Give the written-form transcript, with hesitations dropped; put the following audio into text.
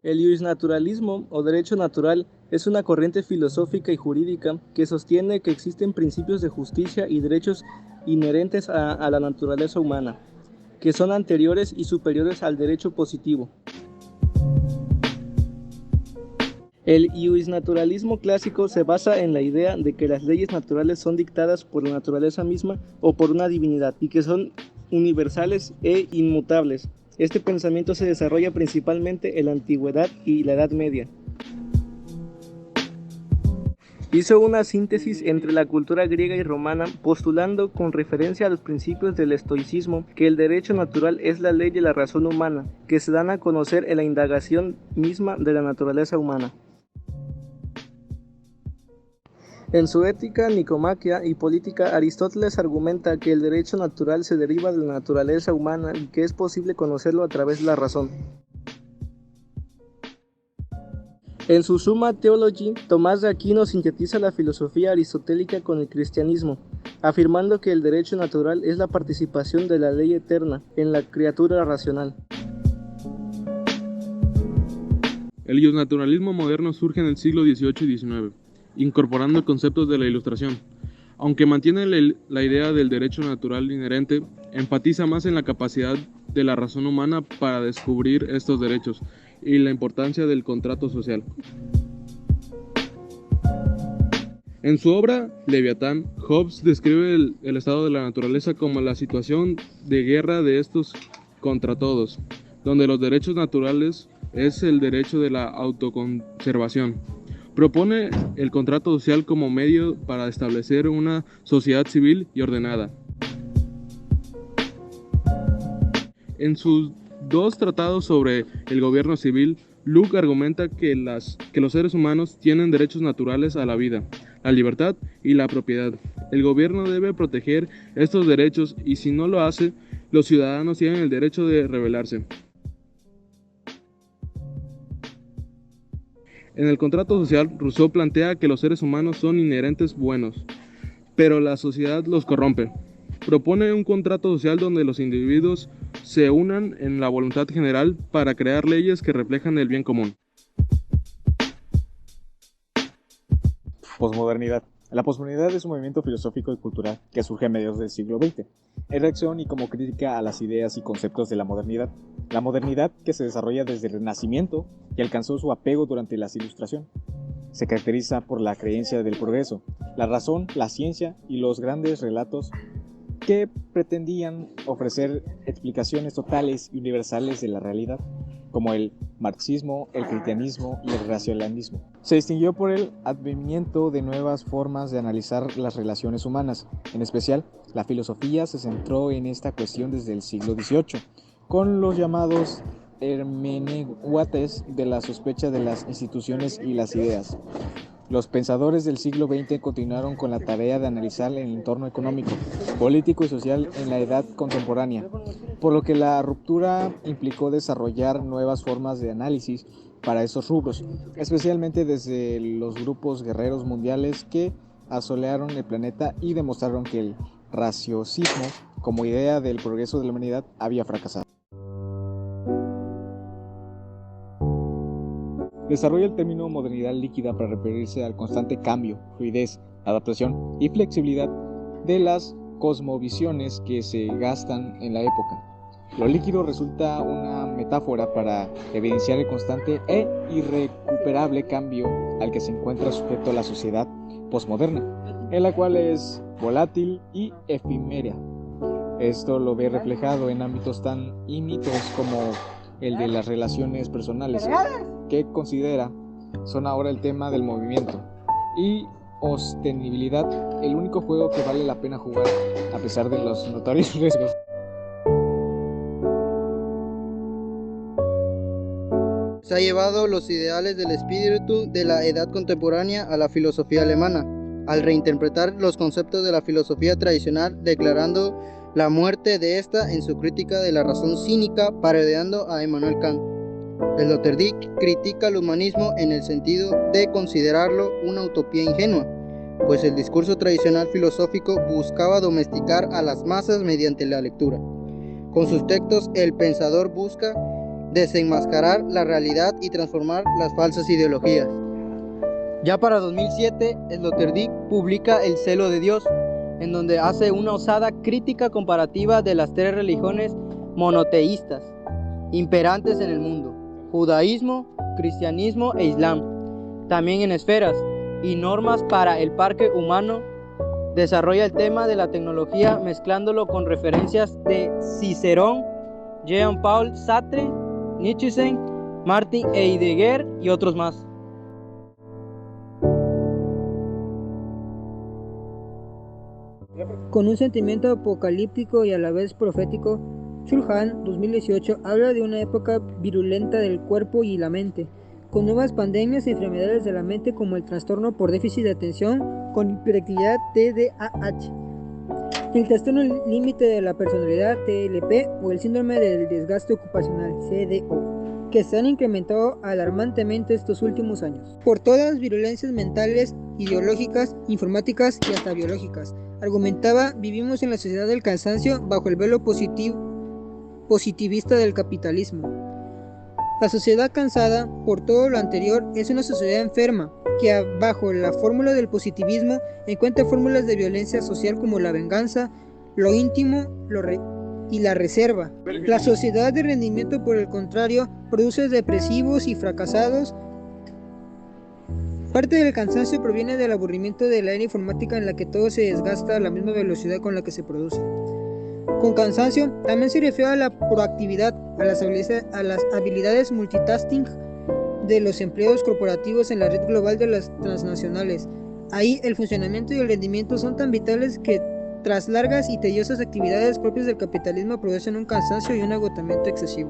El iusnaturalismo o derecho natural es una corriente filosófica y jurídica que sostiene que existen principios de justicia y derechos inherentes a la naturaleza humana, que son anteriores y superiores al derecho positivo. El iusnaturalismo clásico se basa en la idea de que las leyes naturales son dictadas por la naturaleza misma o por una divinidad y que son universales e inmutables. Este pensamiento se desarrolla principalmente en la antigüedad y la Edad Media. Hizo una síntesis entre la cultura griega y romana, postulando, con referencia a los principios del estoicismo, que el derecho natural es la ley de la razón humana, que se dan a conocer en la indagación misma de la naturaleza humana. En su Ética, Nicomaquia y Política, Aristóteles argumenta que el derecho natural se deriva de la naturaleza humana y que es posible conocerlo a través de la razón. En su Summa Theologiae, Tomás de Aquino sintetiza la filosofía aristotélica con el cristianismo, afirmando que el derecho natural es la participación de la ley eterna en la criatura racional. El iusnaturalismo moderno surge en el siglo XVIII y XIX, incorporando conceptos de la Ilustración. Aunque mantiene la idea del derecho natural inherente, enfatiza más en la capacidad de la razón humana para descubrir estos derechos y la importancia del contrato social. En su obra Leviatán, Hobbes describe el estado de la naturaleza como la situación de guerra de estos contra todos, donde los derechos naturales es el derecho de la autoconservación. Propone el contrato social como medio para establecer una sociedad civil y ordenada. En sus dos tratados sobre el gobierno civil, Locke argumenta que los seres humanos tienen derechos naturales a la vida, la libertad y la propiedad. El gobierno debe proteger estos derechos y si no lo hace, los ciudadanos tienen el derecho de rebelarse. En el contrato social, Rousseau plantea que los seres humanos son inherentes buenos, pero la sociedad los corrompe. Propone un contrato social donde los individuos se unan en la voluntad general para crear leyes que reflejan el bien común. Posmodernidad. La posmodernidad es un movimiento filosófico y cultural que surge a mediados del siglo XX, en reacción y como crítica a las ideas y conceptos de la modernidad. La modernidad, que se desarrolla desde el Renacimiento y alcanzó su apego durante la Ilustración, se caracteriza por la creencia del progreso, la razón, la ciencia y los grandes relatos que pretendían ofrecer explicaciones totales y universales de la realidad, como el marxismo, el cristianismo y el racionalismo. Se distinguió por el advenimiento de nuevas formas de analizar las relaciones humanas. En especial, la filosofía se centró en esta cuestión desde el siglo XVIII, con los llamados hermeneutas de la sospecha de las instituciones y las ideas. Los pensadores del siglo XX continuaron con la tarea de analizar el entorno económico, político y social en la edad contemporánea, por lo que la ruptura implicó desarrollar nuevas formas de análisis para esos rubros, especialmente desde los grupos guerreros mundiales que asolearon el planeta y demostraron que el raciocismo, como idea del progreso de la humanidad, había fracasado. Desarrolla el término modernidad líquida para referirse al constante cambio, fluidez, adaptación y flexibilidad de las cosmovisiones que se gastan en la época. Lo líquido resulta una metáfora para evidenciar el constante e irrecuperable cambio al que se encuentra sujeto la sociedad posmoderna, en la cual es volátil y efímera. Esto lo ve reflejado en ámbitos tan íntimos como el de las relaciones personales, que considera son ahora el tema del movimiento y sostenibilidad, el único juego que vale la pena jugar a pesar de los notorios riesgos. Se ha llevado los ideales del espíritu de la edad contemporánea a la filosofía alemana, al reinterpretar los conceptos de la filosofía tradicional, declarando la muerte de esta en su crítica de la razón cínica, parodiando a Immanuel Kant. El Dr. Dick critica el humanismo en el sentido de considerarlo una utopía ingenua, pues el discurso tradicional filosófico buscaba domesticar a las masas mediante la lectura. Con sus textos, el pensador busca desenmascarar la realidad y transformar las falsas ideologías. Ya para 2007, Sloterdijk publica El celo de Dios, en donde hace una osada crítica comparativa de las tres religiones monoteístas imperantes en el mundo: judaísmo, cristianismo e islam. También en Esferas y normas para el parque humano desarrolla el tema de la tecnología mezclándolo con referencias de Cicerón, Jean-Paul Sartre, Nietzsche, Martin Heidegger y otros más. Con un sentimiento apocalíptico y a la vez profético, Chul-Han 2018 habla de una época virulenta del cuerpo y la mente, con nuevas pandemias y enfermedades de la mente como el trastorno por déficit de atención con hiperactividad TDAH, el trastorno límite de la personalidad TLP o el síndrome del desgaste ocupacional CDO, que se han incrementado alarmantemente estos últimos años. Por todas las virulencias mentales, ideológicas, informáticas y hasta biológicas, argumentaba, vivimos en la sociedad del cansancio bajo el velo positivista del capitalismo. La sociedad cansada por todo lo anterior es una sociedad enferma que bajo la fórmula del positivismo encuentra fórmulas de violencia social como la venganza, lo íntimo y la reserva. La sociedad de rendimiento, por el contrario, produce depresivos y fracasados. Parte del cansancio proviene del aburrimiento de la era informática en la que todo se desgasta a la misma velocidad con la que se produce. Con cansancio también se refiere a la proactividad, a las habilidades multitasking de los empleos corporativos en la red global de las transnacionales. Ahí el funcionamiento y el rendimiento son tan vitales que tras largas y tediosas actividades propias del capitalismo producen un cansancio y un agotamiento excesivo.